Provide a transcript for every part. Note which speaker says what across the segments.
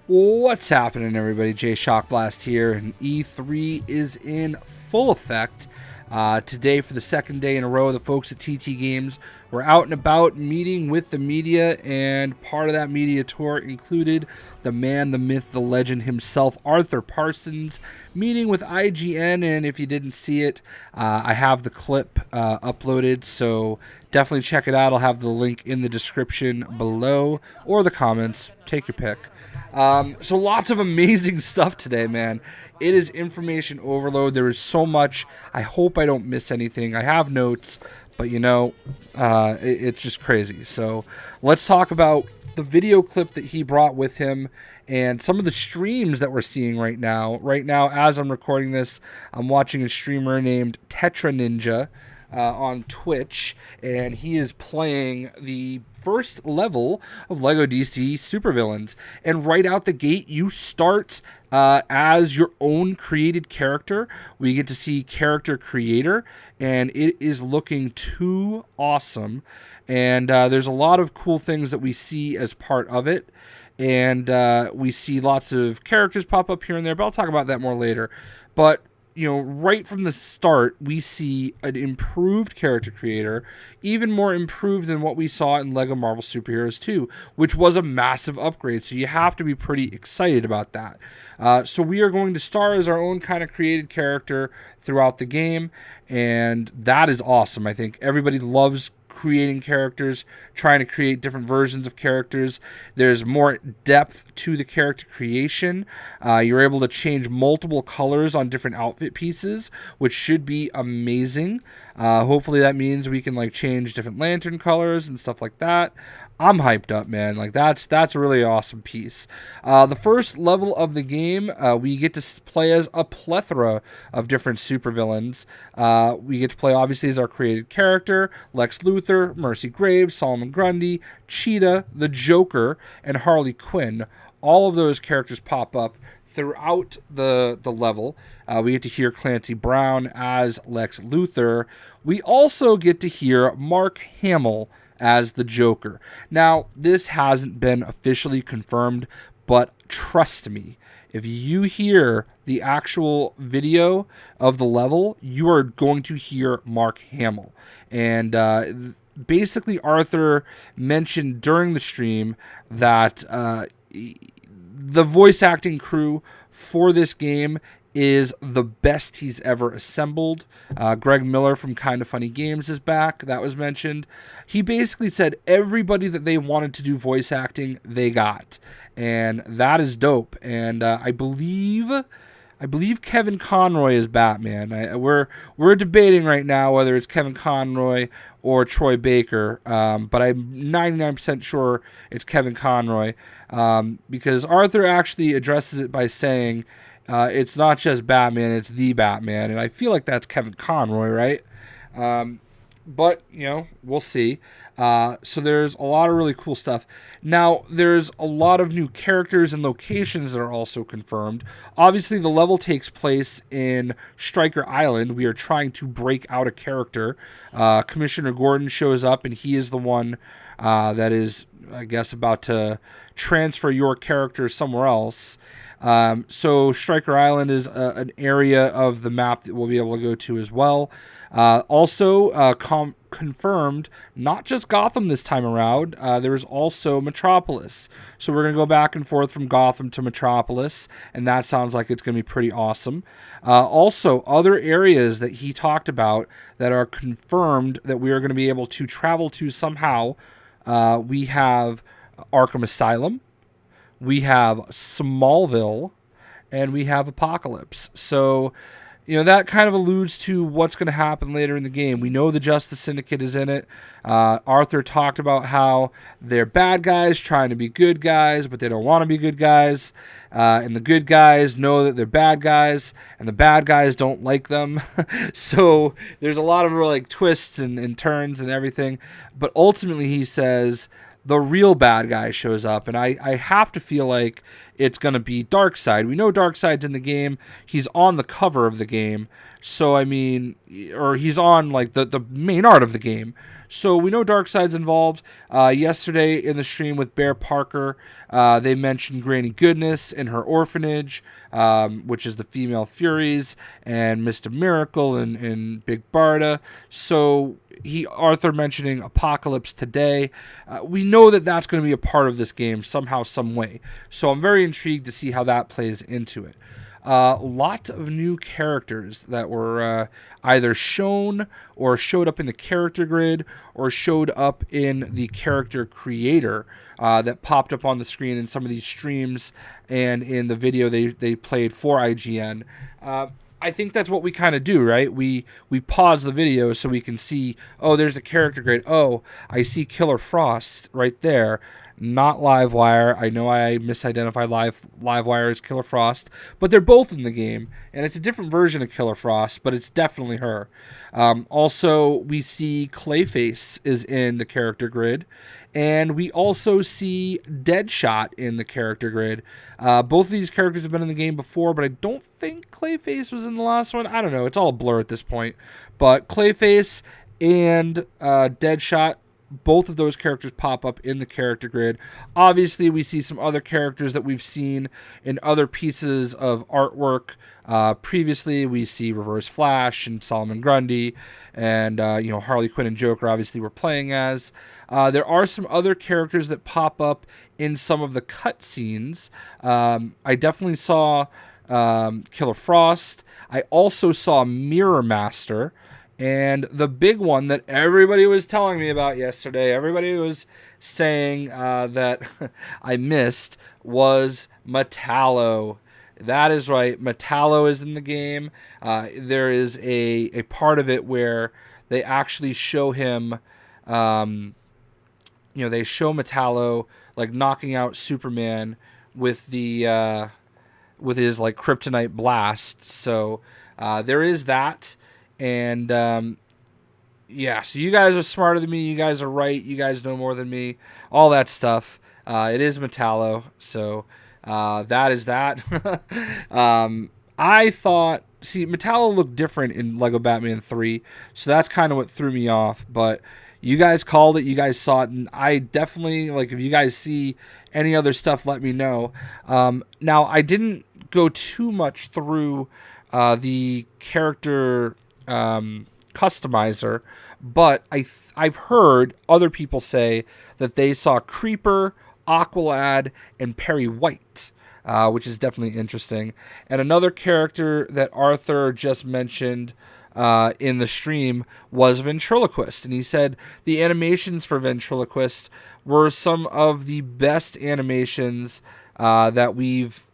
Speaker 1: What's happening, everybody? JayShockblast here, and E3 is in full effect. Today, for the second day in a row, the folks at TT Games were out and about meeting with the media, and part of that media tour included the man, the myth, the legend himself, Arthur Parsons, meeting with IGN. And if you didn't see it, I have the clip uploaded, so definitely check it out. I'll have the link in the description below or the comments. Take your pick. So lots of amazing stuff today, man. It is information overload. There is so much. I hope I don't miss anything. I have notes, but it's just crazy. So let's talk about the video clip that he brought with him and some of the streams that we're seeing right now. Right now, as I'm recording this, I'm watching a streamer named Tetra Ninja on Twitch, and he is playing the first level of LEGO DC Supervillains. And right out the gate, you start as your own created character. We get to see character creator, and it is looking too awesome. And there's a lot of cool things that we see as part of it. And we see lots of characters pop up here and there, but I'll talk about that more later. But right from the start, we see an improved character creator, even more improved than what we saw in LEGO Marvel Superheroes 2, which was a massive upgrade. So you have to be pretty excited about that. So we are going to star as our own kind of created character throughout the game, and that is awesome. I think everybody loves creating characters, trying to create different versions of characters. There's more depth to the character creation. You're able to change multiple colors on different outfit pieces, which should be amazing. Hopefully that means we can change different lantern colors and stuff like that. I'm hyped up, man. That's a really awesome piece. The first level of the game, we get to play as a plethora of different supervillains. We get to play, obviously, as our created character, Lex Luthor, Mercy Graves, Solomon Grundy, Cheetah, the Joker, and Harley Quinn. All of those characters pop up throughout the level. We get to hear Clancy Brown as Lex Luthor. We also get to hear Mark Hamill as the Joker. Now, this hasn't been officially confirmed, but trust me, if you hear the actual video of the level, you are going to hear Mark Hamill. And basically, Arthur mentioned during the stream that the voice acting crew for this game is the best he's ever assembled. Greg Miller from Kinda Funny Games is back. That was mentioned. He basically said everybody that they wanted to do voice acting, they got. And that is dope. And I believe Kevin Conroy is Batman. We're debating right now whether it's Kevin Conroy or Troy Baker, but I'm 99% sure it's Kevin Conroy, because Arthur actually addresses it by saying it's not just Batman, it's the Batman, and I feel like that's Kevin Conroy, right? But, we'll see. So there's a lot of really cool stuff. Now, there's a lot of new characters and locations that are also confirmed. Obviously, the level takes place in Stryker Island. We are trying to break out a character. Commissioner Gordon shows up, and he is the one that is, I guess, about to transfer your character somewhere else. So Stryker Island is an area of the map that we'll be able to go to as well. Also confirmed, not just Gotham this time around, there is also Metropolis. So we're going to go back and forth from Gotham to Metropolis, and that sounds like it's going to be pretty awesome. Also, other areas that he talked about that are confirmed that we are going to be able to travel to somehow. We have Arkham Asylum. We have Smallville, and we have Apocalypse. So, that kind of alludes to what's going to happen later in the game. We know the Justice Syndicate is in it. Arthur talked about how they're bad guys trying to be good guys, but they don't want to be good guys. And the good guys know that they're bad guys, and the bad guys don't like them. So there's a lot of twists and turns and everything. But ultimately, he says the real bad guy shows up, and I have to feel like it's going to be Darkseid. We know Darkseid's in the game. He's on the cover of the game. So, I mean, or he's on, like, the main art of the game. So we know Darkseid's involved. Yesterday in the stream with Bear Parker, they mentioned Granny Goodness and her orphanage, which is the Female Furies, and Mr. Miracle and Big Barda. So Arthur mentioning Apocalypse today. We know that that's going to be a part of this game somehow, some way. So I'm very intrigued to see how that plays into it. Lots of new characters that were either shown or showed up in the character grid or showed up in the character creator that popped up on the screen in some of these streams and in the video they played for IGN. I think that's what we kind of do, right? We pause the video so we can see, oh, there's the character grid. Oh, I see Killer Frost right there. Not Livewire. I know I misidentified Livewire as Killer Frost, but they're both in the game, and it's a different version of Killer Frost, but it's definitely her. Also, we see Clayface is in the character grid, and we also see Deadshot in the character grid. Both of these characters have been in the game before, but I don't think Clayface was in the last one. I don't know. It's all a blur at this point. But Clayface and Deadshot, both of those characters pop up in the character grid. Obviously, we see some other characters that we've seen in other pieces of artwork. Previously, we see Reverse Flash and Solomon Grundy, and Harley Quinn and Joker obviously we're playing as. There are some other characters that pop up in some of the cutscenes. I definitely saw Killer Frost. I also saw Mirror Master. And the big one that everybody was telling me about yesterday, everybody was saying that I missed, was Metallo. That is right. Metallo is in the game. There is a part of it where they actually show him, they show Metallo like knocking out Superman with the with his like kryptonite blast. So there is that. And, so you guys are smarter than me. You guys are right. You guys know more than me. All that stuff. It is Metallo. So, that is that. I thought, Metallo looked different in Lego Batman 3. So that's kind of what threw me off. But you guys called it. You guys saw it. And I definitely, if you guys see any other stuff, let me know. Now, I didn't go too much through the character customizer, but I've heard other people say that they saw Creeper, Aqualad, and Perry White, which is definitely interesting. And another character that Arthur just mentioned in the stream was Ventriloquist, and he said the animations for Ventriloquist were some of the best animations that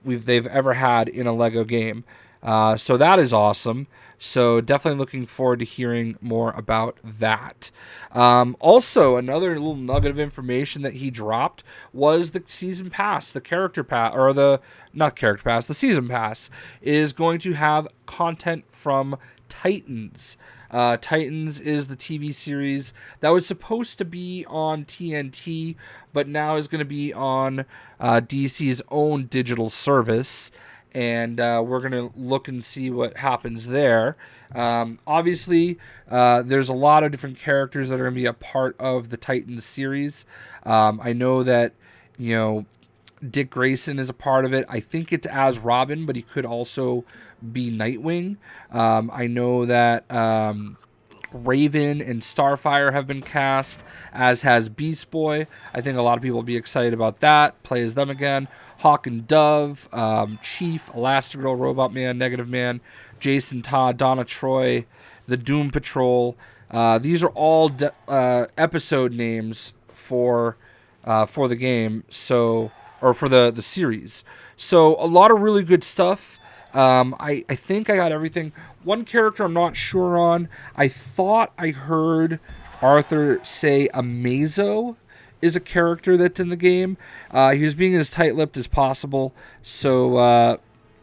Speaker 1: they've ever had in a Lego game. So that is awesome. So definitely looking forward to hearing more about that. Also, another little nugget of information that he dropped was the season pass, the season pass is going to have content from Titans. Titans is the TV series that was supposed to be on TNT, but now is going to be on DC's own digital service. And we're going to look and see what happens there. Obviously, there's a lot of different characters that are going to be a part of the Titans series. I know that, Dick Grayson is a part of it. I think it's as Robin, but he could also be Nightwing. I know that Raven and Starfire have been cast, as has Beast Boy. I think a lot of people will be excited about that. Play as them again. Hawk and Dove, Chief, Elastigirl, Robot Man, Negative Man, Jason Todd, Donna Troy, the Doom Patrol. These are all episode names for the game, or for the series. So a lot of really good stuff. I think I got everything. One character I'm not sure on. I thought I heard Arthur say Amazo is a character that's in the game. He was being as tight-lipped as possible. So,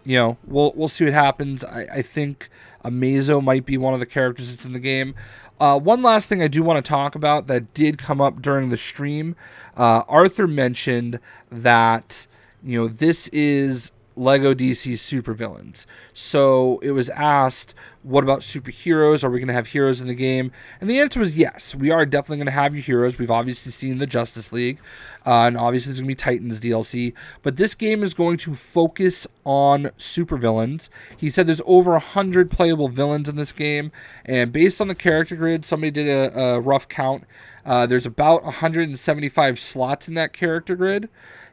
Speaker 1: we'll see what happens. I think Amazo might be one of the characters that's in the game. One last thing I do want to talk about that did come up during the stream. Arthur mentioned that, this is Lego DC supervillains. So it was asked, what about superheroes? Are we going to have heroes in the game? And the answer was yes. We are definitely going to have your heroes. We've obviously seen the Justice League, and obviously there's going to be Titans DLC. But this game is going to focus on supervillains. He said there's over 100 playable villains in this game, and based on the character grid, somebody did a rough count. There's about 175 slots in that character grid.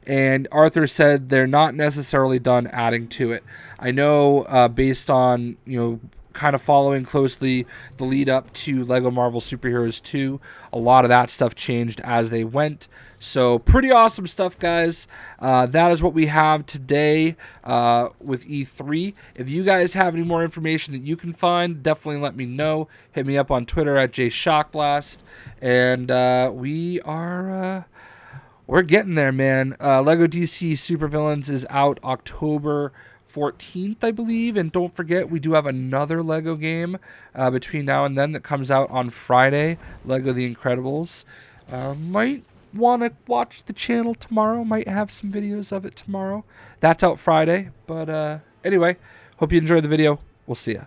Speaker 1: And Arthur said they're not necessarily done adding to it. I know based on, kind of following closely the lead up to Lego Marvel Superheroes 2, a lot of that stuff changed as they went. So pretty awesome stuff, guys. That is what we have today with E3. If you guys have any more information that you can find, definitely let me know. Hit me up on Twitter at JayShockblast. And we're getting there, man. Lego DC Supervillains is out October 14th, I believe. And don't forget, we do have another Lego game between now and then that comes out on Friday, Lego The Incredibles. Might want to watch the channel tomorrow. Might have some videos of it tomorrow. That's out Friday. But anyway, hope you enjoyed the video. We'll see ya.